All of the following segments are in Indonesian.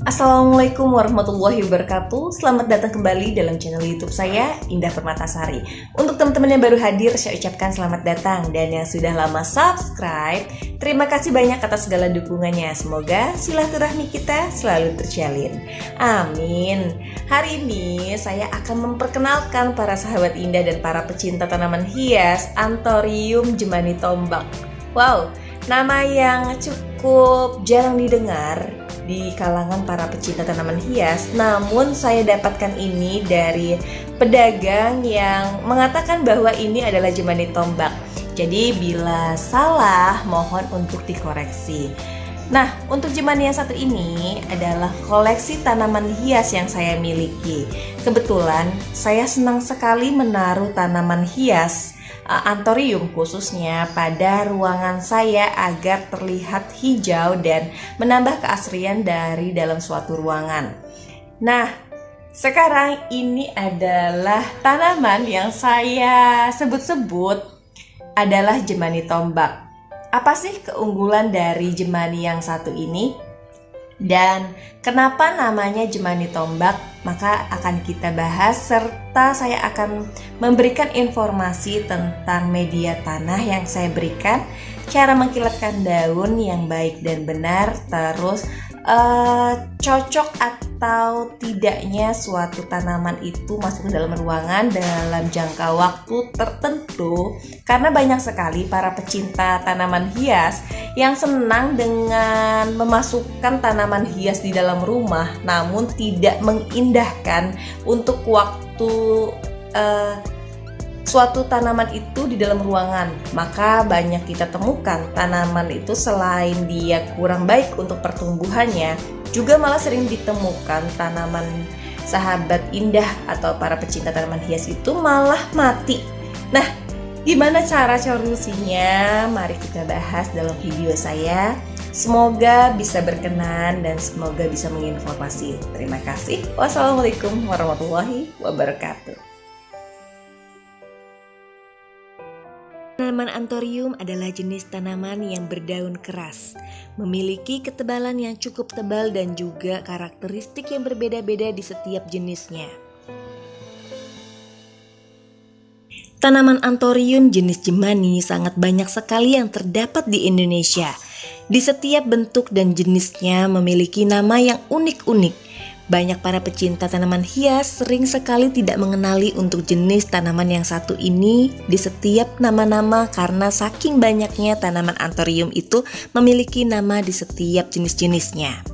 Assalamualaikum warahmatullahi wabarakatuh. Selamat datang kembali dalam channel YouTube saya, Indah Permatasari. Untuk teman-teman yang baru hadir, saya ucapkan selamat datang. Dan yang sudah lama subscribe, terima kasih banyak atas segala dukungannya. Semoga silaturahmi kita selalu terjalin. Amin. Hari ini saya akan memperkenalkan para sahabat Indah dan para pecinta tanaman hias Anthurium jemani tombak. Wow, nama yang cukup jarang didengar di kalangan para pecinta tanaman hias, namun saya dapatkan ini dari pedagang yang mengatakan bahwa ini adalah jemani tombak. Jadi bila salah mohon untuk dikoreksi. Nah, untuk jemani yang satu ini adalah koleksi tanaman hias yang saya miliki. Kebetulan saya senang sekali menaruh tanaman hias Anthurium khususnya pada ruangan saya agar terlihat hijau dan menambah keasrian dari dalam suatu ruangan. Nah, sekarang ini adalah tanaman yang saya sebut-sebut adalah jemani tombak. Apa sih keunggulan dari jemani yang satu ini? Dan kenapa namanya jemani tombak? Maka akan kita bahas serta saya akan memberikan informasi tentang media tanah yang saya berikan, cara mengkilatkan daun yang baik dan benar, terus cocok atau tidaknya suatu tanaman itu masuk ke dalam ruangan dalam jangka waktu tertentu. Karena banyak sekali para pecinta tanaman hias yang senang dengan memasukkan tanaman hias di dalam rumah namun tidak mengindahkan untuk waktu suatu tanaman itu di dalam ruangan. Maka banyak kita temukan tanaman itu selain dia kurang baik untuk pertumbuhannya, juga malah sering ditemukan tanaman sahabat Indah atau para pecinta tanaman hias itu malah mati. Nah, gimana cara solusinya? Mari kita bahas dalam video saya. Semoga bisa berkenan dan semoga bisa menginformasi. Terima kasih. Wassalamualaikum warahmatullahi wabarakatuh. Tanaman Anthurium adalah jenis tanaman yang berdaun keras, memiliki ketebalan yang cukup tebal dan juga karakteristik yang berbeda-beda di setiap jenisnya. Tanaman Anthurium jenis jemani sangat banyak sekali yang terdapat di Indonesia. Di setiap bentuk dan jenisnya memiliki nama yang unik-unik. Banyak para pecinta tanaman hias sering sekali tidak mengenali untuk jenis tanaman yang satu ini di setiap nama-nama karena saking banyaknya tanaman Anthurium itu memiliki nama di setiap jenis-jenisnya.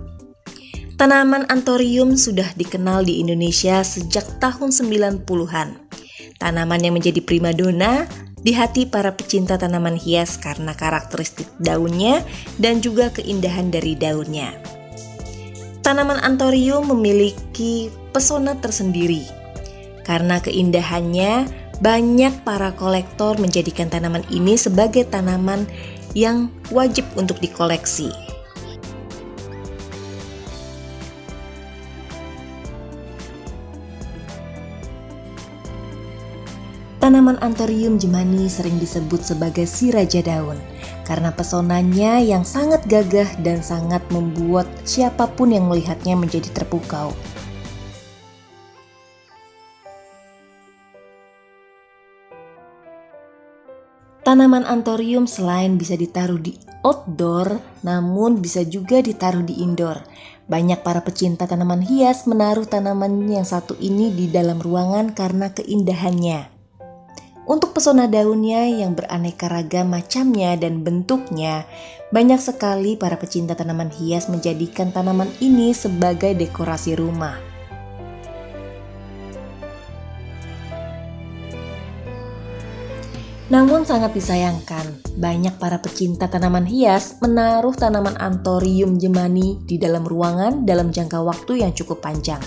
Tanaman Anthurium sudah dikenal di Indonesia sejak tahun 90-an. Tanaman yang menjadi primadona di hati para pecinta tanaman hias karena karakteristik daunnya dan juga keindahan dari daunnya. Tanaman Anthurium memiliki pesona tersendiri. Karena keindahannya, banyak para kolektor menjadikan tanaman ini sebagai tanaman yang wajib untuk dikoleksi. Tanaman Anthurium jemani sering disebut sebagai si raja daun karena pesonanya yang sangat gagah dan sangat membuat siapapun yang melihatnya menjadi terpukau. Tanaman Anthurium selain bisa ditaruh di outdoor, namun bisa juga ditaruh di indoor. Banyak para pecinta tanaman hias menaruh tanaman yang satu ini di dalam ruangan karena keindahannya. Untuk pesona daunnya yang beraneka ragam macamnya dan bentuknya, banyak sekali para pecinta tanaman hias menjadikan tanaman ini sebagai dekorasi rumah. Namun sangat disayangkan, banyak para pecinta tanaman hias menaruh tanaman Anthurium jemani di dalam ruangan dalam jangka waktu yang cukup panjang.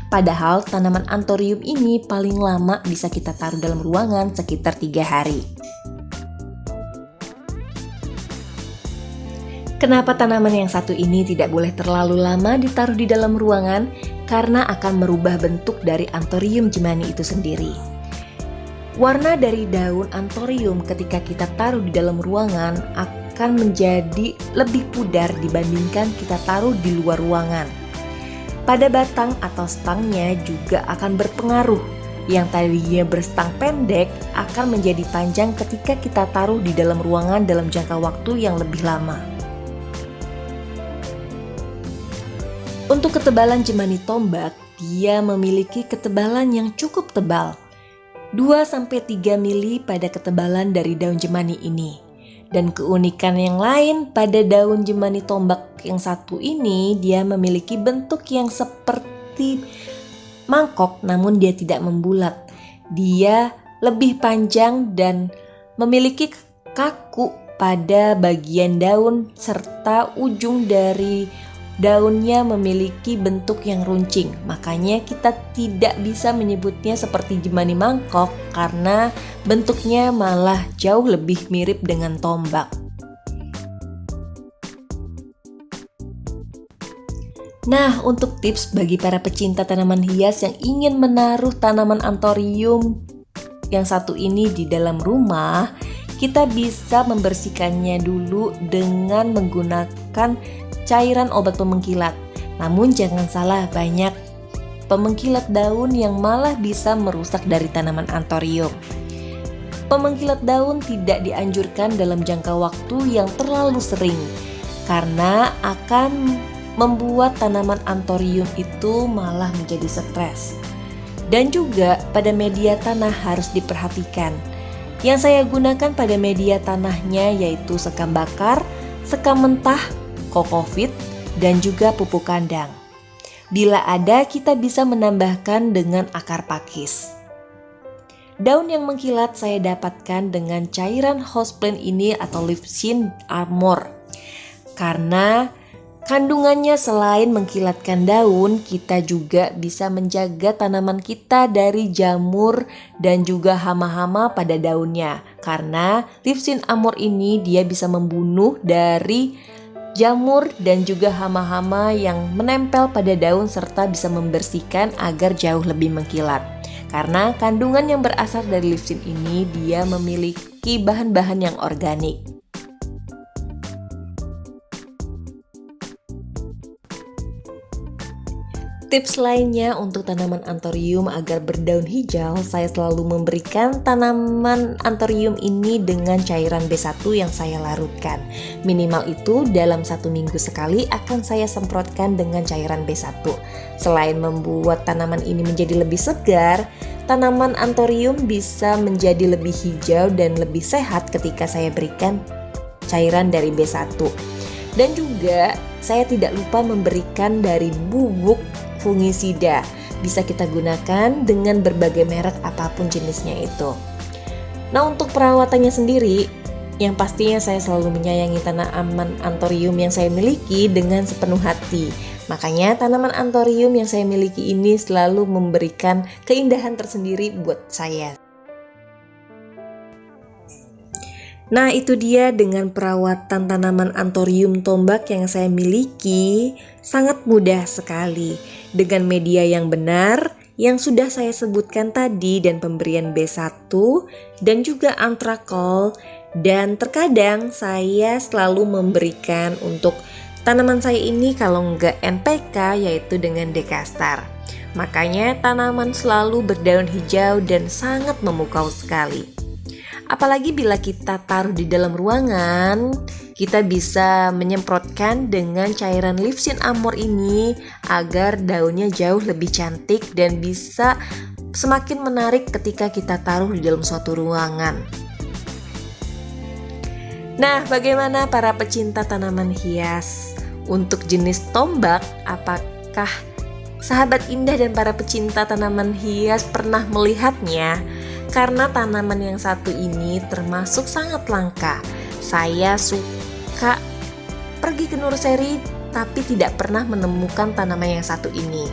Padahal tanaman Anthurium ini paling lama bisa kita taruh dalam ruangan sekitar 3 hari. Kenapa tanaman yang satu ini tidak boleh terlalu lama ditaruh di dalam ruangan? Karena akan merubah bentuk dari Anthurium jemani itu sendiri. Warna dari daun Anthurium ketika kita taruh di dalam ruangan akan menjadi lebih pudar dibandingkan kita taruh di luar ruangan. pada batang atau stangnya juga akan berpengaruh. Yang tadinya berstang pendek akan menjadi panjang ketika kita taruh di dalam ruangan dalam jangka waktu yang lebih lama. Untuk ketebalan jemani tombak, dia memiliki ketebalan yang cukup tebal, 2-3 mili pada ketebalan dari daun jemani ini. Dan keunikan yang lain pada daun jemani tombak yang satu ini, dia memiliki bentuk yang seperti mangkok namun dia tidak membulat. Dia lebih panjang dan memiliki kaku pada bagian daun serta ujung dari daunnya memiliki bentuk yang runcing. Makanya kita tidak bisa menyebutnya seperti jemani mangkok karena bentuknya malah jauh lebih mirip dengan tombak. Nah, untuk tips bagi para pecinta tanaman hias yang ingin menaruh tanaman anthurium yang satu ini di dalam rumah, kita bisa membersihkannya dulu dengan menggunakan cairan obat pemengkilat. Namun jangan salah, banyak pemengkilat daun yang malah bisa merusak dari tanaman anthurium. Pemengkilat daun tidak dianjurkan dalam jangka waktu yang terlalu sering karena akan membuat tanaman anthurium itu malah menjadi stres. Dan juga pada media tanah harus diperhatikan. Yang saya gunakan pada media tanahnya yaitu sekam bakar, sekam mentah, kokopit, dan juga pupuk kandang. Bila ada, kita bisa menambahkan dengan akar pakis. Daun yang mengkilat saya dapatkan dengan cairan houseplant ini atau Livsin Armor. Karena kandungannya selain mengkilatkan daun, kita juga bisa menjaga tanaman kita dari jamur dan juga hama-hama pada daunnya. Karena Livsin Armor ini dia bisa membunuh dari jamur dan juga hama-hama yang menempel pada daun serta bisa membersihkan agar jauh lebih mengkilat. Karena kandungan yang berasal dari Livsin ini dia memiliki bahan-bahan yang organik. Tips lainnya untuk tanaman anthurium agar berdaun hijau, saya selalu memberikan tanaman anthurium ini dengan cairan B1 yang saya larutkan. Minimal itu dalam 1 minggu sekali akan saya semprotkan dengan cairan B1. Selain membuat tanaman ini menjadi lebih segar, tanaman anthurium bisa menjadi lebih hijau dan lebih sehat ketika saya berikan cairan dari B1. Dan juga saya tidak lupa memberikan dari bubuk fungisida. Bisa kita gunakan dengan berbagai merek apapun jenisnya itu. Nah, untuk perawatannya sendiri, yang pastinya saya selalu menyayangi tanaman anthurium yang saya miliki dengan sepenuh hati. Makanya tanaman anthurium yang saya miliki ini selalu memberikan keindahan tersendiri buat saya. Nah, itu dia dengan perawatan tanaman anthurium tombak yang saya miliki. Sangat mudah sekali dengan media yang benar yang sudah saya sebutkan tadi dan pemberian B1 dan juga antrakol. Dan terkadang saya selalu memberikan untuk tanaman saya ini kalau enggak NPK yaitu dengan Dekastar. Makanya tanaman selalu berdaun hijau dan sangat memukau sekali. Apalagi bila kita taruh di dalam ruangan, kita bisa menyemprotkan dengan cairan Livsin Armor ini agar daunnya jauh lebih cantik dan bisa semakin menarik ketika kita taruh di dalam suatu ruangan. Nah, bagaimana para pecinta tanaman hias? Untuk jenis tombak, apakah sahabat Indah dan para pecinta tanaman hias pernah melihatnya? Karena tanaman yang satu ini termasuk sangat langka. Saya suka pergi ke nursery tapi tidak pernah menemukan tanaman yang satu ini.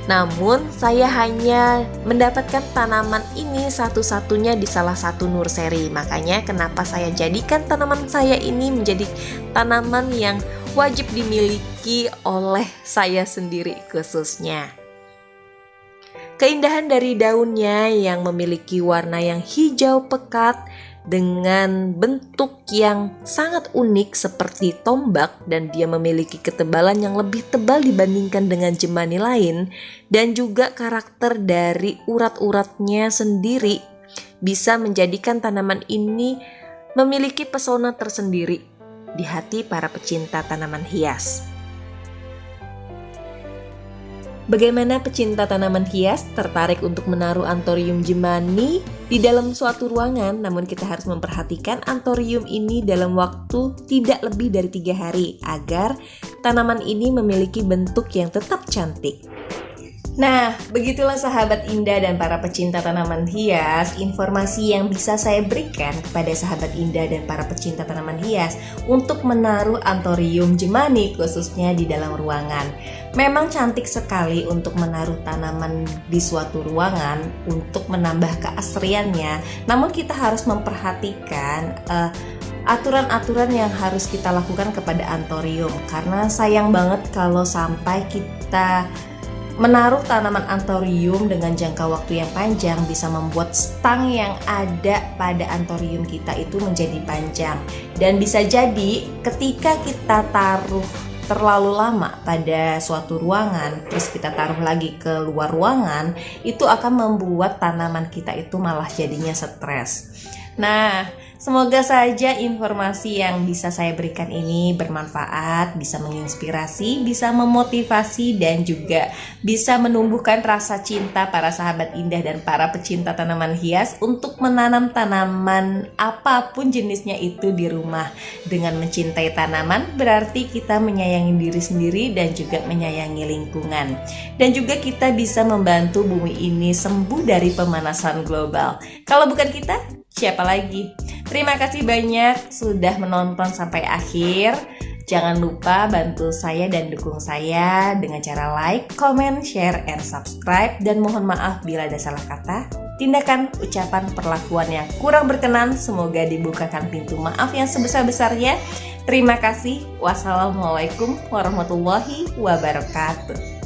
Namun saya hanya mendapatkan tanaman ini satu-satunya di salah satu nursery. Makanya kenapa saya jadikan tanaman saya ini menjadi tanaman yang wajib dimiliki oleh saya sendiri khususnya. Keindahan dari daunnya yang memiliki warna yang hijau pekat dengan bentuk yang sangat unik seperti tombak, dan dia memiliki ketebalan yang lebih tebal dibandingkan dengan jemani lain, dan juga karakter dari urat-uratnya sendiri bisa menjadikan tanaman ini memiliki pesona tersendiri di hati para pecinta tanaman hias. Bagaimana pecinta tanaman hias tertarik untuk menaruh anthurium jemani di dalam suatu ruangan, namun kita harus memperhatikan anthurium ini dalam waktu tidak lebih dari 3 hari agar tanaman ini memiliki bentuk yang tetap cantik. Nah, begitulah sahabat Indah dan para pecinta tanaman hias, informasi yang bisa saya berikan kepada sahabat Indah dan para pecinta tanaman hias untuk menaruh anthurium jemani khususnya di dalam ruangan. Memang cantik sekali untuk menaruh tanaman di suatu ruangan untuk menambah keasriannya, namun kita harus memperhatikan aturan-aturan yang harus kita lakukan kepada anthurium, karena sayang banget kalau sampai kita menaruh tanaman anthurium dengan jangka waktu yang panjang bisa membuat stang yang ada pada anthurium kita itu menjadi panjang, dan bisa jadi ketika kita taruh terlalu lama pada suatu ruangan terus kita taruh lagi ke luar ruangan, itu akan membuat tanaman kita itu malah jadinya stres. Nah, semoga saja informasi yang bisa saya berikan ini bermanfaat, bisa menginspirasi, bisa memotivasi, dan juga bisa menumbuhkan rasa cinta para sahabat Indah dan para pecinta tanaman hias untuk menanam tanaman apapun jenisnya itu di rumah. Dengan mencintai tanaman berarti kita menyayangi diri sendiri dan juga menyayangi lingkungan. Dan juga kita bisa membantu bumi ini sembuh dari pemanasan global. Kalau bukan kita, siapa lagi? Terima kasih banyak sudah menonton sampai akhir. Jangan lupa bantu saya dan dukung saya dengan cara like, comment, share, and subscribe. Dan mohon maaf bila ada salah kata, tindakan, ucapan, perlakuan yang kurang berkenan. Semoga dibukakan pintu maaf yang sebesar-besarnya. Terima kasih. Wassalamualaikum warahmatullahi wabarakatuh.